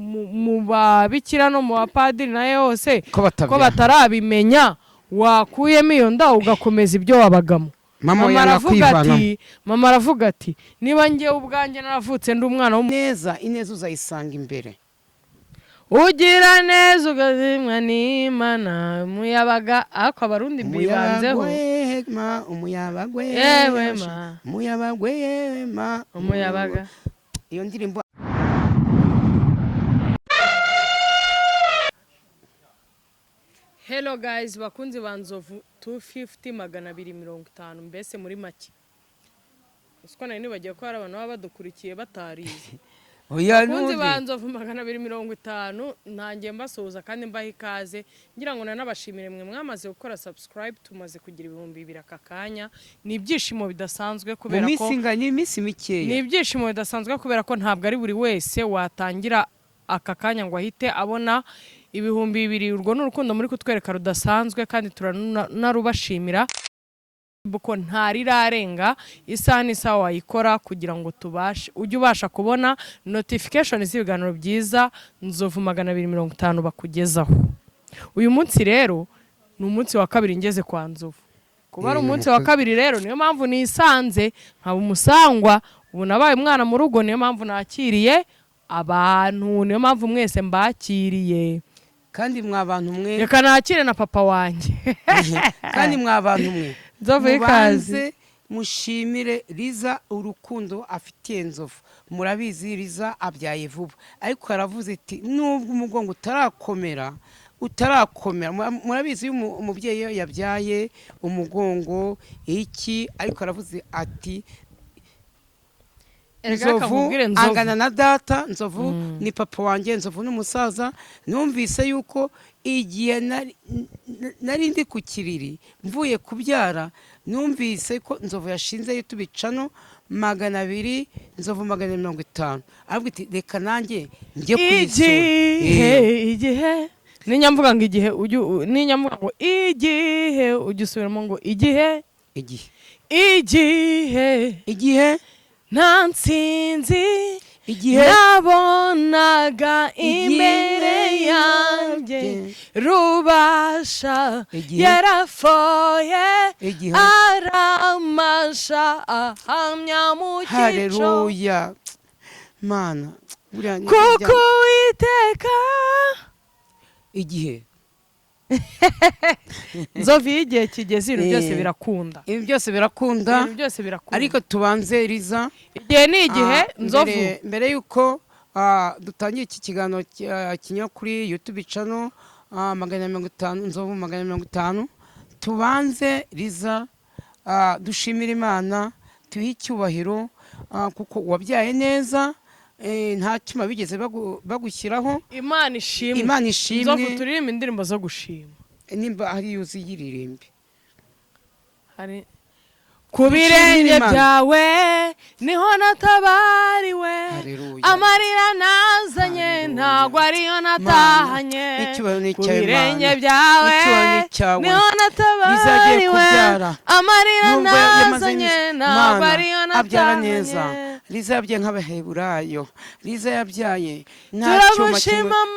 mu babikira no mu bapadiri na yose ko batarabimenya wakuyemo iyo nda ugakomeza ibyo wabagamo. Mama aravuga ati niba ngiye ubwanjye naravutse ndi umwana neza ineza uzayisanga imbere. Ugira neza ugazimwa n'Imana umuyabaga ako abarundi bibanzeho umuyabagwe umuyabaga iyo ndirimbo. Hello guys, bakunzi banzovu 250 mbese muri make. Usko nari nibagiye ko hari abantu baba badukurikiye batarize. Bakunzi banzovu 250 ntangiye mbasuhuza kandi mbaha ikaze ngira ngo nanabashimire mwe mwamaze gukora subscribe tumaze kugira 2,000 aka kanya. Ni ibyishimo bidasanzwe kubera ko ni iminsi mikeya. Ni ibyishimo bidasanzwe kubera ko ntabwo ari buri wese watangira aka kanya ngo ahite abona 2,000. Urwo n'urukundo muri kutwereka rudasanzwe kandi turanarubashimira buko ntarirarenga isaha n'isaha wayikora kugira ngo tubashe ujye ubasha kubona notification z'ibiganiro byiza Nzovu 250 bakugezaho. Uyu munsi rero ni umunsi wa kabiri ngeze kwa Nzovu. Kuba ari umunsi wa kabiri rero niyo mpamvu nisanze nkaba umusangwa ubu nabaye umwana mu rugo, niyo mpamvu nakiriye abantu, niyo mpamvu mwese mbakiriye kandi mwabantu mwe. Reka nakire na papa wanjye kandi mwabantu mwe Nzovu ikaze mushimire Liza urukundo afitiye Nzovu. Murabizi Liza abyaye vuba ariko aravuze ati nubwo umugongo utarakomera murabizi umubyeyi yabyaye umugongo iki ariko aravuze ati Nzovu angana na data. Nzovu ni papa wanjye, Nzovu n'umusaza. Numvise yuko igihe nari ndi ku kiriri mvuye kubyara numvise ko Nzovu yashinze YouTube channel 200 Nzovu 250 avuga ati reka nanjye njye kwisura igihe ninyamvuga ngo igihe ninyamvuga ngo igihe ujyusubiramo ngo igihe Nansinzi nabonaga imbere yanjye rubasha yarafoye aramasha ahamya mu gico. Haleluya Mana kuko Uwiteka igihe Nzovu igihe kigeze ibintu byose birakunda. Ibi byose birakunda ariko tubanze Liza igihe ni igihe Nzovu mbere yuko dutangiye iki kiganiro kinya kuri YouTube channel 250 Nzovu 250 tubanze Liza dushimira Imana tuhe icyubahiro kuko wabyaye neza nta cyuma bigeze bagushyiraho. Imana ishimwe Nzovu turirimba indirimbo zo gushima nimba hari yuzi yiririmbe hari ku birenge byawe niho natabariwe amarira nazanye ntabwo ariyo natahanye. Ku birenge byawe niho natabariwe amarira nazanye ntabwo ariyo natahanye. Liza yabyaye nk'abaheburayo. Liza yabyaye nta cyuma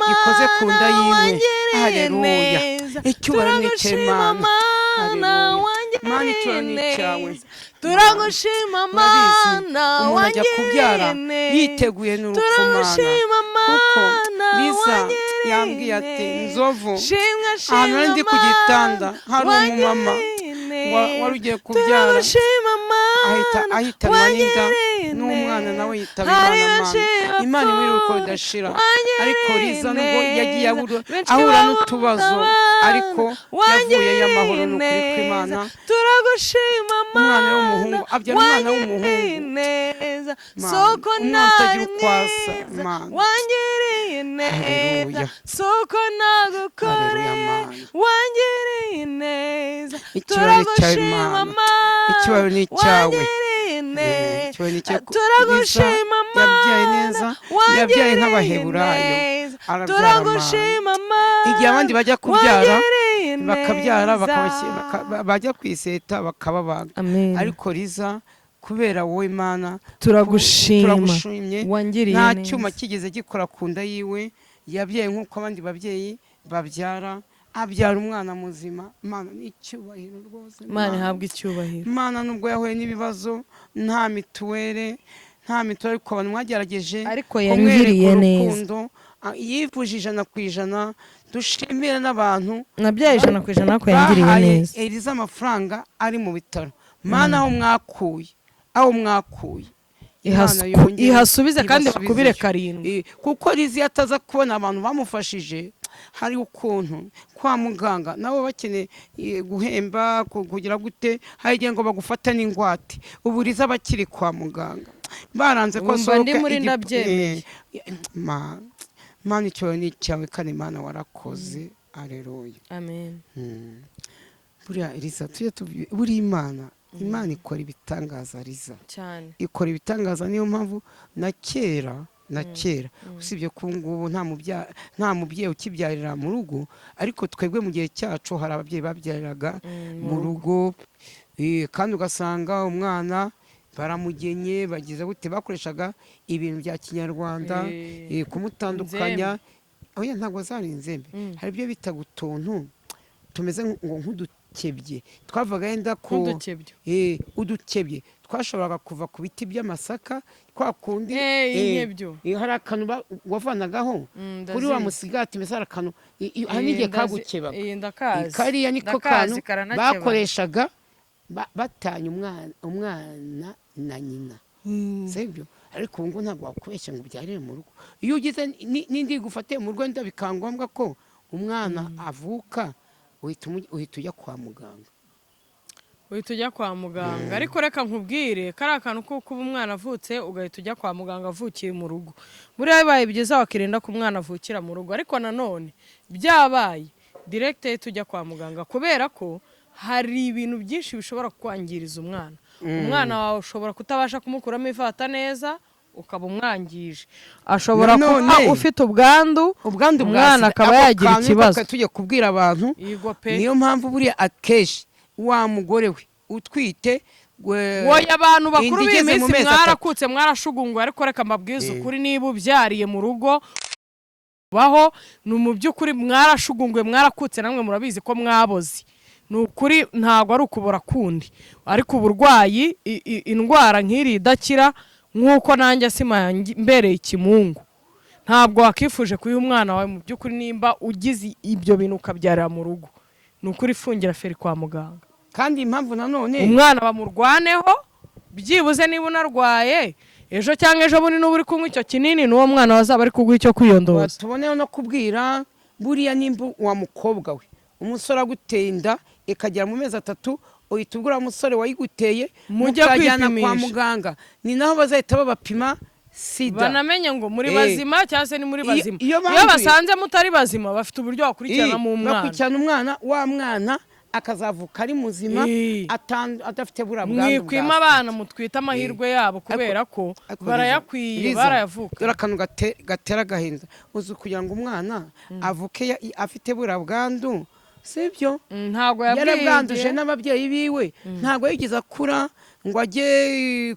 gikoze ku nda yiwe. Haleluya icyubahiro ni cy'Imana. Mana icyubahiro ni cyawe. Turagushima Mana wanjye kubyara yiteguye n'urupfu Mana kuko Liza yambwiye ati Nzovu ahantu ndi ku gitanda hari umumama wari ugiye kubyara ahitanwa n'inda n'umwana nawe yitaba Imana imuri uko ridashira. Ariko Liza nubwo yagiye ahura n'utubazo ariko yavuye y'amahoro n'ukuri kw'Imana. Turagushima umwana w'umuhungu abyara umwana w'umuhungu soko ntagira ukwasa wangiriye neza soko nagukoreye wangiriye neza. Turagushima icyubahiro ni cyawe. Turagushima yabyaye neza yabyaye nk'abaheburayo. Turagushima igihe abandi bajya kubyara bakabyara bajya kwiseta bakababaga ariko Liza kubera wowe Mana turagushimye wangiriye nta neza. cyuma kigeze gikora ku nda yiwe, yabyaye nk'uko abandi babyeyi babyara, abyara umwana muzima. Mana n'icyubahiro rwose, Mana ihabwe icyubahiro. Mana nubwo yahuye n'ibibazo, nta mituweli ariko abantu mwagerageje, ariko yangiriye neza, yivuje 100%. dushimire n'abantu nabyaye 100% ko yangiriye neza. Eliza amafaranga ari mu bitaro, Mana aho mwakuye ihasubize kandi bakubire 7, kuko Lizi ataza kubona abantu bamufashije. Hari ukuntu kwa muganga nabo bakeneye guhemba kugira gute, hari igihe ngo bagufata n'ingwate. Ubu Lizi abakiri kwa muganga baranze ko sohoka muri ndabyemeye. Mana icyo ni cyawe kandi Mana warakoze. Alleluia, amen. Buriya Eliza buri Imana ikora ibitangaza. Liza cyane ikora ibitangaza, niyo mpamvu na kera usibye ko ngubu nta mubyeyi ukibyarira mu rugo, ariko twebwe mu gihe cyacu hari ababyeyi babyariraga mu rugo, kandi ugasanga umwana baramugenye bagize gute, bakoreshaga ibintu bya kinyarwanda kumutandukanya. Oya ntabwo zari inzembe, hari ibyo bitaga utuntu tumeze nk'udukebye, twavaga yenda ku udukebye twashoboraga kuva ku biti by'amasaka, kwa kundi hari akantu wavanagaho kuri wa musigati, mbese hari akantu n'igihe kagukeba, kariya niko kantu bakoreshaga batanya umwana na nyina, sibyo? Ariko ubu ntabwo wakubeshya ngo ubyarire mu rugo. Iyo ugize n'indi gufatiye mu Rwanda bikangombwa ko umwana avuka, uhita ujya kwa muganga. Ariko reka nkubwire kari akantu ko kuba umwana avutse ugahita ujya kwa muganga avukiye mu rugo, buriya bibaye byiza wakirinda ko umwana avukira mu rugo. Ariko nanone byabaye direct tujya kwa muganga, kubera ko hari ibintu byinshi bishobora kwangiriza umwana. Umwana wawe ushobora kutabasha kumukuramo ifata neza ukaba umwangije, ashobora kuba ufite ubwandu umwana akaba yagira ikibazo. Tujye kubwira abantu, niyo mpamvu buriya akeshi wa mugore we utwite woya abantu bakuru b'iminsi mwarakutse mwarashugunguye. Ariko reka mbabwize ukuri, niba ubyariye mu rugo baho ni mu by'ukuri mwarashugunguye mwarakutse, namwe murabizi ko mwaboze. Ni ukuri ntabwo ari ukubura kundi, ariko uburwayi indwara nk'iri idakira, nk'uko nanjye sima mbereye ikimungu, ntabwo wakifuje kuyiha umwana wawe. Mu by'ukuri nimba ugize ibyo bintu ukabyarira mu rugo, ni ukuri fungira feri kwa muganga. Kandi impamvu nanone umwana bamurwaneho, byibuze niba unarwaye ejo cyangwa ejo bundi n'ubu uri kunywa icyo kinini, n'uwo mwana wazaba ari kuguha icyo kwiyondoza. Tuboneho no kubwira buriya nimba wa mukobwa we umusore aguteye inda ikagera mu mezi 3, uhita ugura umusore wayiguteye mukajyana kwa muganga, ni naho bazahita babapima sida, banamenye ngo muri bazima cyangwa se ni muri bazima. Iyo basanze mutari bazima bafite uburyo bakurikirana mu mwana, bakurikirana umwana, wa mwana akazavuka ari muzima adafite burabwandu. Mwikwima abana mutwita amahirwe yabo, kubera ko barayakwiye barayavuka. Dore akantu gatera agahinda, uzi kugira ngo umwana avuke afite burabwandu, sibyo? Ntabwo yarabwanduje n'ababyeyi biwe, ntabwo yigeze akura ngo ajye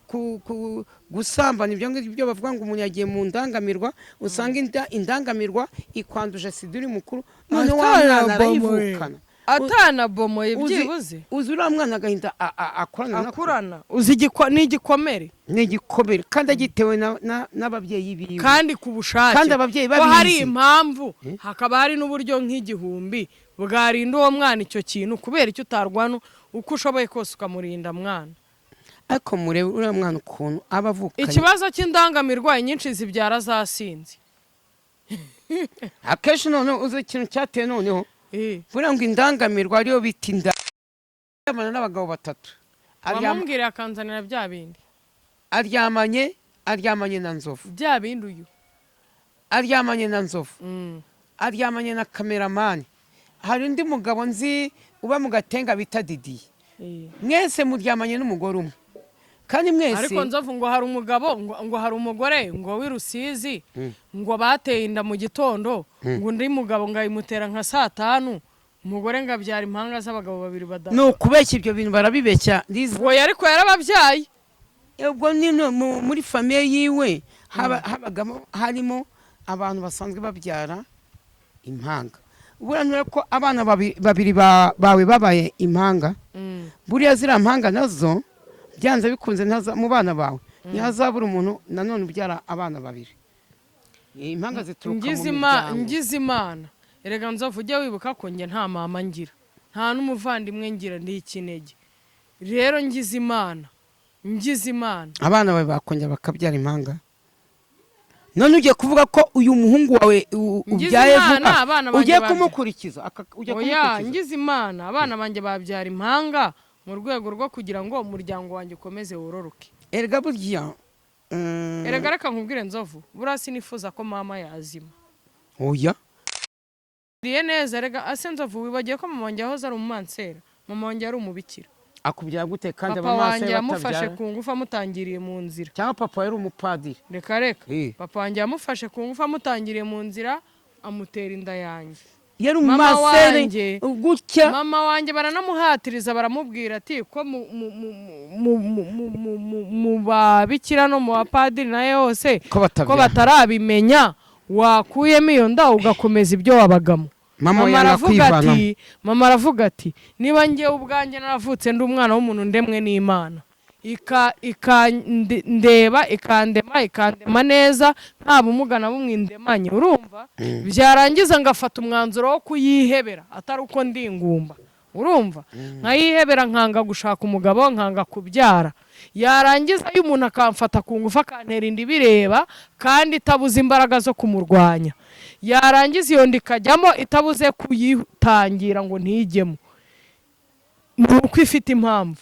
gusambana. Ibyo ngibyo bavuga ngo umuntu yagiye mu ndangamirwa, usanga indangamirwa ikwanduje sida uri mukuru, none wa mwana arayivukana atanabomoye. Byibuze uzi uriya mwana agahinda akurana, uzi n'igikomere kandi agitewe n'ababyeyi biwe, kandi ku bushake, kandi ababyeyi babizi ko hari impamvu, hakaba hari n'uburyo nk'igihumbi bwarinda uwo mwana icyo kintu, kubera icyo utarwana uko ushoboye kose ukamurinda mwana. Ariko murebe uriya mwana ukuntu aba avukanye. Ikibazo cy'indangamirwayi nyinshi zibyara zasinze. Akenshi none uzi ikintu cyateye noneho, buriya ngo indangamirwa ariyo bita inda, aryamana n'abagabo 3. Wamubwira akanzanira bya bindi, aryamanye na Nzovu, bya bindi uyu aryamanye na Nzovu, aryamanye na kameramani. Hari undi mugabo nzi uba mu Gatenga bita Didiye, mwese muryamanye n'umugore umwe, kandi mwese. Ariko Nzovu ngo hari umugabo ngo hari umugore ngo w'Irusizi ngo bateye inda mu gitondo, ngo undi mugabo ngo ayimutera nka 5, umugore ngo abyara impanga z'abagabo 2 badahari. No kubeshya ibyo bintu barabibeshya. Ngo ariko yarababyaye ubwo nino muri famiye yiwe habagamo harimo abantu basanzwe babyara impanga. Buriya ko abana babiri bawe babaye impanga, buriya ziriya mpanga nazo byanze bikunze mu bana bawe ntihazabura umuntu nanone ubyara abana babiri. Impanga zituruka mu miryango. Ngize Imana erega Nzovu ujye wibuka ko njye nta mama ngira, nta n'umuvandimwe ngira, ndi ikinege. Rero ngize Imana abana bawe bakongera bakabyara impanga. None ugiye kuvuga ko uyu muhungu wawe ubyaye vuba ugiye kumukurikiza? Oya, ngize Imana abana banjye babyara impanga mu rwego rwo kugira ngo umuryango wanjye ukomeze wororoke. Erega burya erega reka nkubwire Nzovu, buriya sinifuza ko mama yazima. Oya riye neza erega ase Nzovu, wibagiye ko mama wanjye yahoze ari umumansera, mama wanjye ari umubikira. Akubyara gute kandi papa wanjye yamufashe ku ngufu amutangiriye mu nzira? Cyangwa papa yari umupadiri? Reka papa wanjye yamufashe ku ngufu amutangiriye mu nzira amutera inda yanjye. Yari umumasere gutya. Mama wanjye baranamuhatiriza baramubwira ati ko mu babikira no mu bapadiri naye hose ko batarabimenya wakuyemo iyo nda ugakomeza ibyo wabagamo. Mama aravuga ati niba ngiye ubwanjye naravutse ndi umwana w'umuntu ndemwe n'Imana, ikandeba ikandema neza nta bumuga na bumwe indemanye, urumva? Byarangiza ngafata umwanzuro wo kuyihebera atari uko ndi ingumba, urumva? Nkayihebera nkanga gushaka umugabo, nkanga kubyara. Yarangiza iyo umuntu akamfata ku ngufu akantera inda bireba kandi itabuze imbaraga zo kumurwanya, yarangiza iyo ndikajyamo itabuze kuyitangira ngo ntijyemo, nuko ifite impamvu.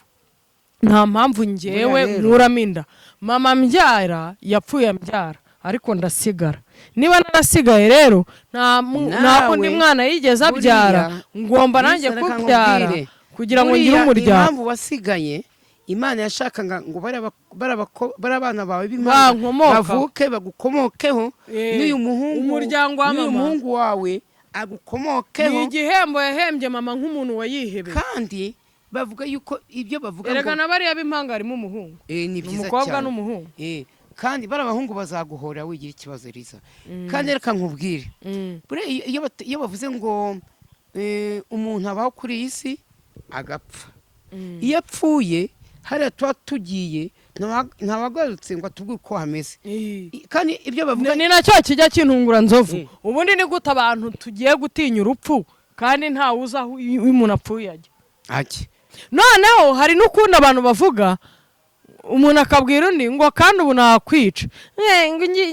Nta mpamvu ngewe nkuramo inda. Mama mbyara yapfuye ambyara ariko ndasigara. Niba narasigaye rero nta wundi mwana yigeze abyara, ngomba nanjye kubyara kugira ngo ngire umuryango. Impamvu wasigaye Imana yashakaga ngo barabana bawe bavuke bagukomokeho, n'uyu muhungu wawe agukomokeho. Ni igihembo yahembye mama nk'umuntu wayihebeye. Kandi bavuga yuko ibyo bavuga ngo erega bariya b'impanga harimo umuhungu, ni byiza cyane, umukobwa n'umuhungu. Kandi barabahungu bazaguhora wigira ikibazo Liza. Kandi reka nkubwire, iyo bavuze ngo umuntu abaho kuri iyi si agapfa, iyo apfuye hariya tuba tugiye ntawagarutse ngo atubwire uko hameze. Kandi ibyo bavuga ni nacyo kijya kintungura Nzovu. Ubundi ni gute abantu tugiye gutinya urupfu kandi nta uza aho umuntu apfuye ajya? Noneho hari n'ukundi abantu bavuga, umuntu akabwira undi ngo kandi ubu nakwica,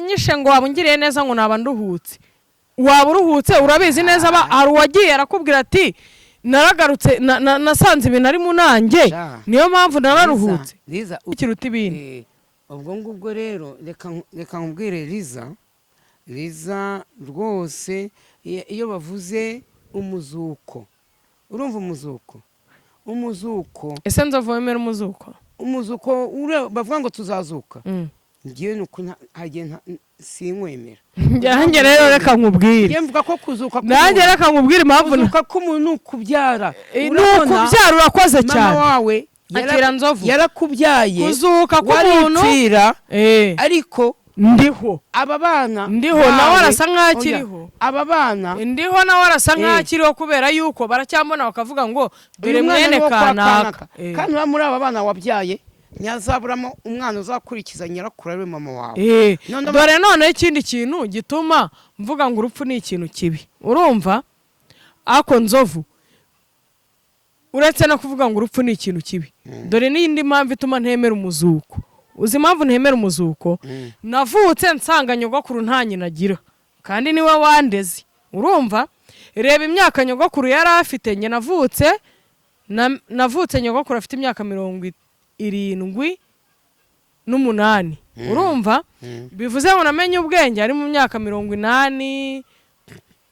nyishe ngo waba ungiriye neza ngo naba nduhutse. Waba uruhutse urabizi neza hari uwagiye arakubwira ati naragarutse nasanze ibintu ari mu nanjye, niyo mpamvu nararuhutse. Ikiruta ibindi. Ubwo ngubwo rero reka nkubwire Liza rwose, iyo bavuze umuzuko, urumva umuzuko ese Nzovu wemera umuzuko? Umuzuko bavuga ngo tuzazuka, ngiye nuko sinkwemera. Njye rero reka nkubwire, ngiye mvuga ko kuzuka nanjye reka nkubwire impamvu kuzuka k'umuntu kubyara. Nukubyara urakoze cyane. Mama wawe yarakubyaye, kuzuka k'umuntu ariko ndiho aba bana nawe arasa nk'akiriho. Aba bana ndiho nawe arasa nk'akiriho kubera yuko baracyambona bakavuga ngo dore mwene kanaka. Kandi muri aba bana wabyaye nyazaburamo umwana uzakurikiza nyirakuru ari mama wawe. Dore none ikindi kintu gituma mvuga ngo urupfu ni ikintu kibi, urumva? Ako Nzovu uretse no kuvuga ngo urupfu ni ikintu kibi, dore n'indi mpamvu ituma ntemera umuzuko. Uzi impamvu ntemera umuzuko? Navutse nsanga nyogokuru nta nyina agira kandi niwe wandeze, urumva? Reba imyaka nyogokuru yari afite, njye navutse nyogokuru afite imyaka 78, urumva? Bivuze ngo namenye ubwenge ari mu myaka 80,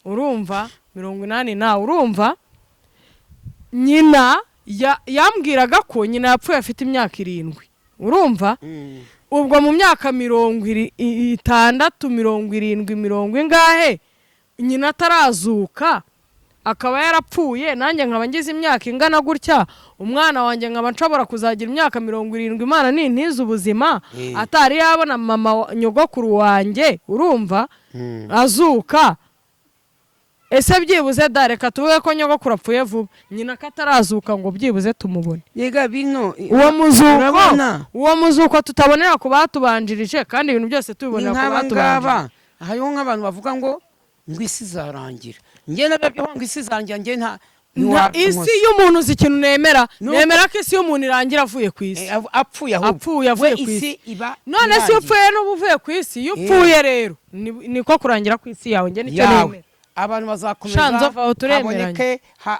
urumva? 80 na urumva? Nyina yambwiraga ko nyina yapfuye afite imyaka 7, urumva? Ubwo mu myaka 60, 70, 70 ingahe nyina atarazuka, akaba yarapfuye nanjye nkaba ngize imyaka ingana gutya umwana wanjye nkaba nshobora kuzagira imyaka 70 Imana nintiza ubuzima atari yabona mama nyogokuru wanjye urumva azuka ese byibuze dareka tuvuge ko nyogokuru apfuye vuba nyina katarazuka ngo byibuze tumubone yega bino uwo muzuko tutabonera ku batubanjirije kandi ibintu byose tubibonera ku batubanjirije hariho nk'abantu bavuga ngo isi zarangira njye nabyo ngo isi zanjye njye nta isi y'umuntu uzi ikintu nemera ko isi y'umuntu irangira avuye ku isi apfuye avuye ku isi none se upfuye n'ubuvuye ku isi iyo upfuye rero niko kurangira ku isi yawe njye nicyo nemera abantu bazakomeza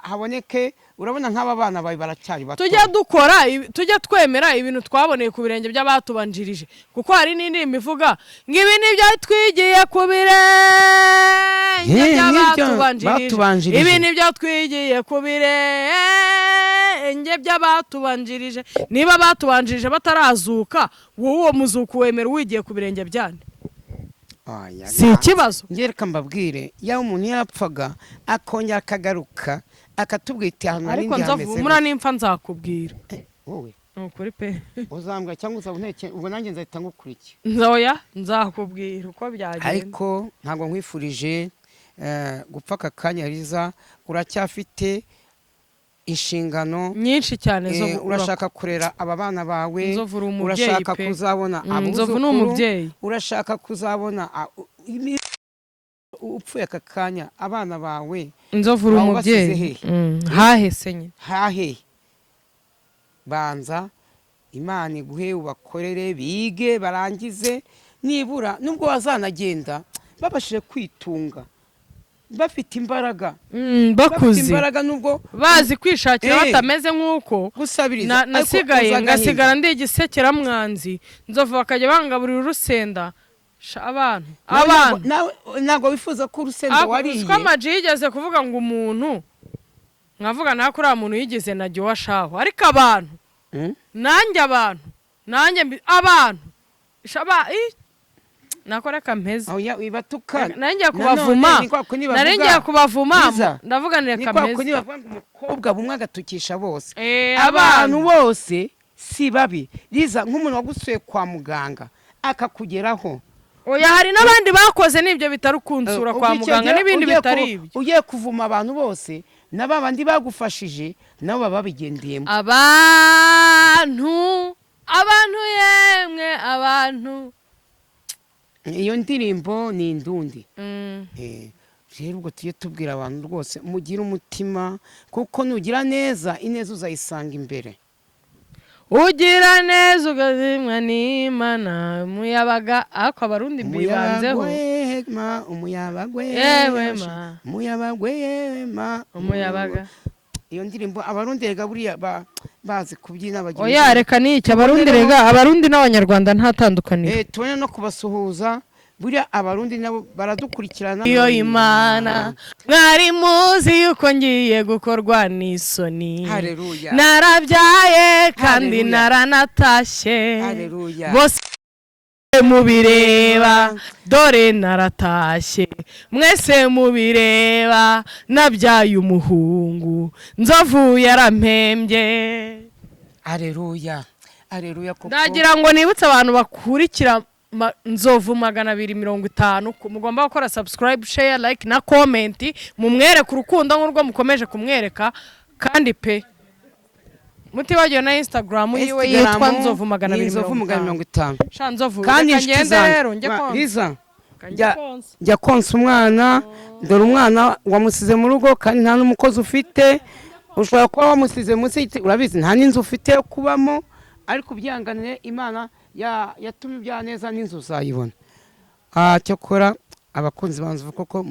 haboneke urabona nk'aba bana bawe baracyari bato tujya twemera ibintu twaboneye ku birenge by'abatubanjirije kuko hari n'indi mivuga ngo ibi nibyo twigiye ku birenge by'abatubanjirije ibi nibyo twigiye ku birenge by'abatubanjirije niba batubanjirije batarazuka wowe uwo muzuko wemera wigiye ku birenge byane si ikibazo ngereka mbabwire yaho umuntu yapfaga akongera akagaruka akatubwita ahantu hari ndi hameze ariko mura nimfa nzakubwira wowe nukuri pe uzambwa cyangwa uzabuneke ubwo nanjye nzahita ngukurikira nzoya nzakubwira uko byagenda ariko ntabwo nkwifurije gupfa aka kanya Liza uracyafite inshingano nyinshi cyane zo urashaka kurera aba bana bawe urashaka kuzabona abuzukuru urashaka kuzabona upfuye aka kanya abana bawe nzovura umubyeyi hahe se nyine hahe banza Imana iguhe ubakorere bige barangize nibura nubwo wazanagenda babashije kwitunga bafite imbaraga bakuze nubwo bazi kwishakira batameze nk'uko gusabiriza nasigaye ngasigara ndi igisekeramwanzi nzovu bakajya bangaburira urusenda abantu ntabwo wifuza ko urusenda wariye twamaji yigeze kuvuga ngo umuntu nkavuga nta kuri muntu yigeze najye washaho ariko abantu nanjye abantu nakoreka mpeze narengeye kubavuma ndavuga nireka mpeze umukobwa bumwe agatukisha bose abantu bose si babi Liza nk'umuntu wagusuye kwa muganga akakugeraho oya hari n'abandi bakoze n'ibyo bitari kunsura kwa muganga n'ibindi bitari ibyo ugiye kuvuma abantu bose n'abandi bagufashije nabo baba babigendeyemo abantu yemwe abantu iyo ndirimbo ni indundi rero ubwo tuye tubwira abantu rwose mugire umutima kuko nugira neza ineza uzayisanga imbere ugira neza ugazimwa n'Imana umuyabaga ako abarundi bibanzeho umuyabaga iyo ndirimbo abarundi rega buriya bazi kubyina bagira oya reka n'icyo abarundi n'abanyarwanda ntatandukaniro tubone no kubasuhuza buriya abarundi nabo baradukurikirana iyo Imana mwari muzi yuko ngiye gukorwa n'isoni narabyaye kandi naranatashye bose mubireba dore naratashye mwese mubireba nabyaye umuhungu nzovu yarampembye Haleluya koko ndagira ngo nibutse abantu bakurikira nzovu 250 mugomba gukora subscribe share like na comment mumwereka urukundo nk'urwo mukomeje kumwereka kandi pe mutibagiwe na Instagram yiwe yitwa nzovu 250 sha nzovu kandi ngende rero Liza jya konsa umwana dore umwana wamusize mu rugo kandi nta n'umukozi ufite ushobora kuba wamusize munsi urabizi nta n'inzu ufite kubamo ariko byanganire Imana yatumye ibya neza n'inzu uzayibona cyokora abakunzi banzu koko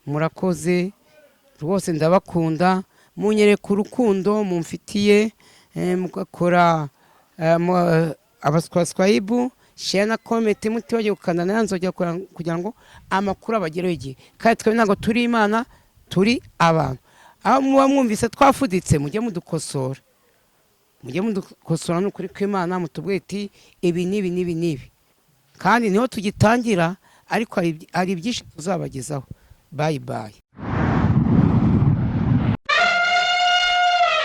murakoze rwose ndabakunda munyereka urukundo mumfitiye mugakora abasubscribe share na comment mutibagiye gukanda nanzojya kugira ngo amakuru abagereho igihe kandi twe ntago turi Imana turi abantu aho muba mwumvise twafuditse mujye mudukosora n'ukuri kw'Imana mutubwire iti ibi nibi kandi niho tugitangira ariko hari byinshi tuzabagezaho bye